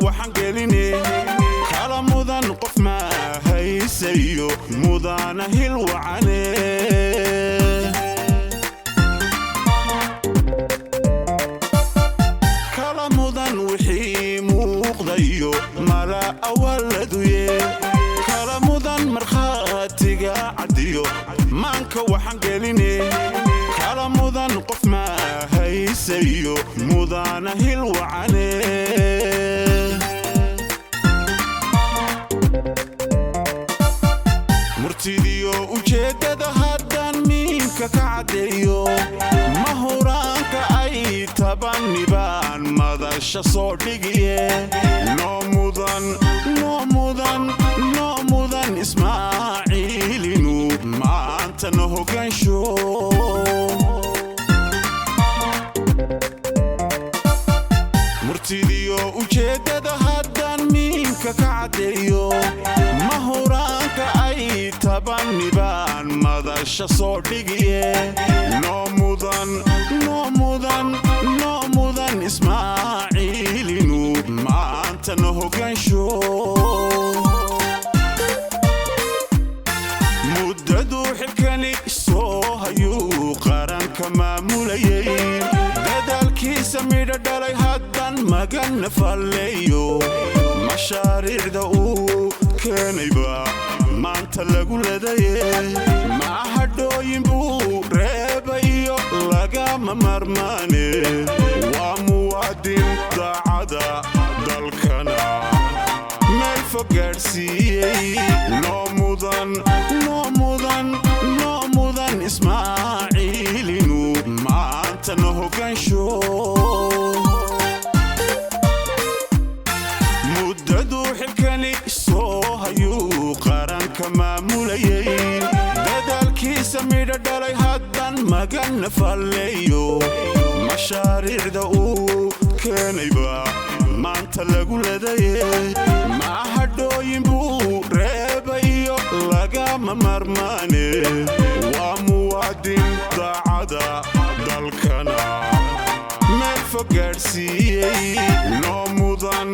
waxaan gelinay kala mudan qof ma haysayo mudana hil wacane kala mudan wixii muuqdayo mala awaladuye kala mudan markhaatiga cadiyo maanka waxaan gelinay kala mudan qof ma haysayo mudana hil wacane murtidiyo ujeedada haddaan miinka ka cadeeyo mahuraanka ay tabanibaan madasha soo dhigiye noo mudan ismaaciilinu maanta na hogaansho murtidiyo ujeedada haddaan miinka ka cadeeyo mahuraanka ay tabanibaan madasha soo dhigiye noo mudan ismaaciilinu maanta na hogaansho muddadu xilkani soo hayuu qaranka maamulayay dadaalkiisa midho dhalay haddaan magana falleeyo mashaariicda uu keenayba maanta lagu ledaye mahadhooyin buu reebayo lagama marmaane waa muwaadin daacada dalkana meel fog gaadhsiiyey noo mudan ismaaciilinu maanta na hogaansho muddadu xilkani soo hayuu qaranka maamulayay dadaalkiisa midho dhalay haddaan magana falleeyo mashaariicda uu keenayba maanta lagu ledaye mahadhooyin buu reebayo lagama marmaane waa muwaadin daacada dalkana meel fog gaadhsiiyey noo mudan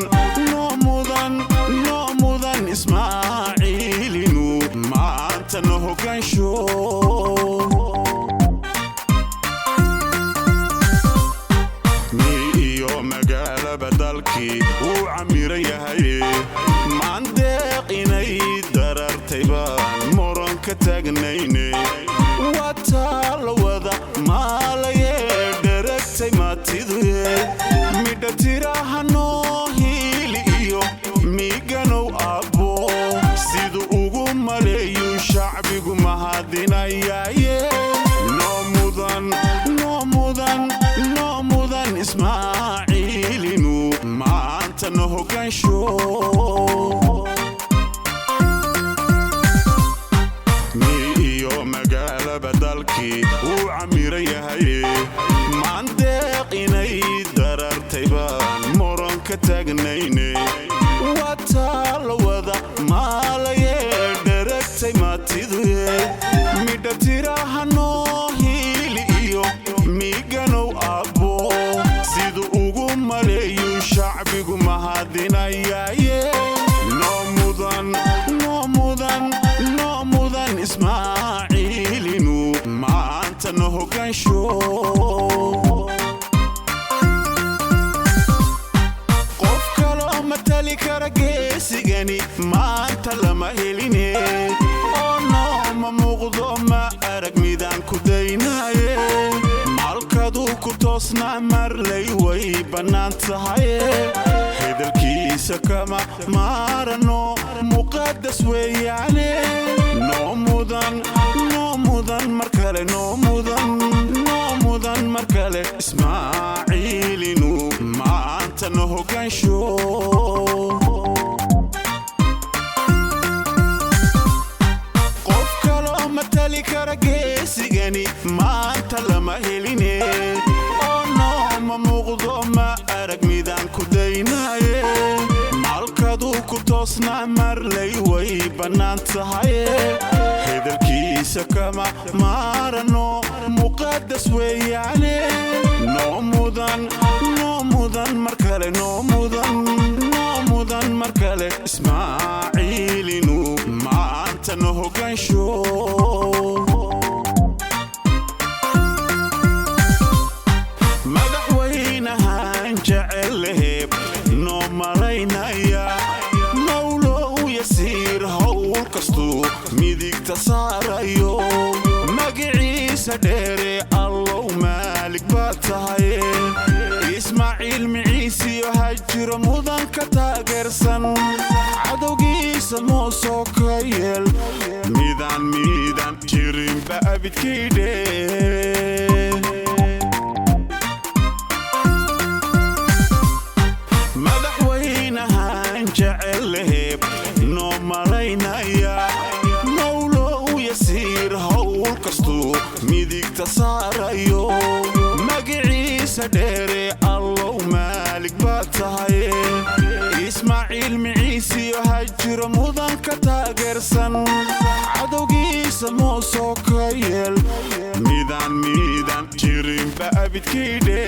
ismaaciilinu maanta na hogaansho magaalaba dalkii wuu camiran yahay maandeeq inay darartay baan moron ka taagnayne waa taala wada maalayee dharagtay maatiduye midha tiraha noo hiili iyo miiganow abbo siduu ugu maleeyu shacbigu mahadinayaaye noo mudan ismaaciilinu maanta na hogaansho iyo magaalaba dalkii wuu camiran yahay maandeeq inay darartay baan moron ka taagnayne waa taala wada maalayee dharagtay maatiduye midha tiraha noo hiili iyo miiganow abbo siduu ugu maleeyu shacbigu mahadinayaaye noo mudan ismaaciilinu maanta na hogaansho qof kaloo matali kara geesigani maanta lama heline oo nooma muuqdo ma arag midaan ku daynaye malkaduu ku toosnaa marlay way bannaan tahaye hadalkiisa kama maarano muqadas weeyaane noo mudan mar kale noo mudan mar kale ismaaciilinu maanta na hogaansho qof kaloo matali kara geesigani maanta lama heline oo nooma muuqdo ma arag midaan ku daynaye malkaduu ku toosnaa marlay way bannaan tahaye hadalkiisa kama maarano muqadas weeyaane noo mudan mar kale noo mudan mudan markale ismaaciilinu maanta no hogaansho madaxweynahan jecel noo malaynaya mawlow yasiir hawl kastuu midigta saarayo magaciisa dheere allow maalik baad tahay ismaaciil miciisiyo hajiro mudanka taageersan cadowgiisa moosoo ka yeel midaan jirinba abidkiidhe madaxweynahan jecel noo malaynaya mawlow yasiir hawl kastuu midigta saarayo magaciisa dheere allow maalik baad tahay ismaaciil miciisiyo hajiro mudanka taageersan cadowgiisa moosoo ka yeel midaan jirinba abidkiidhe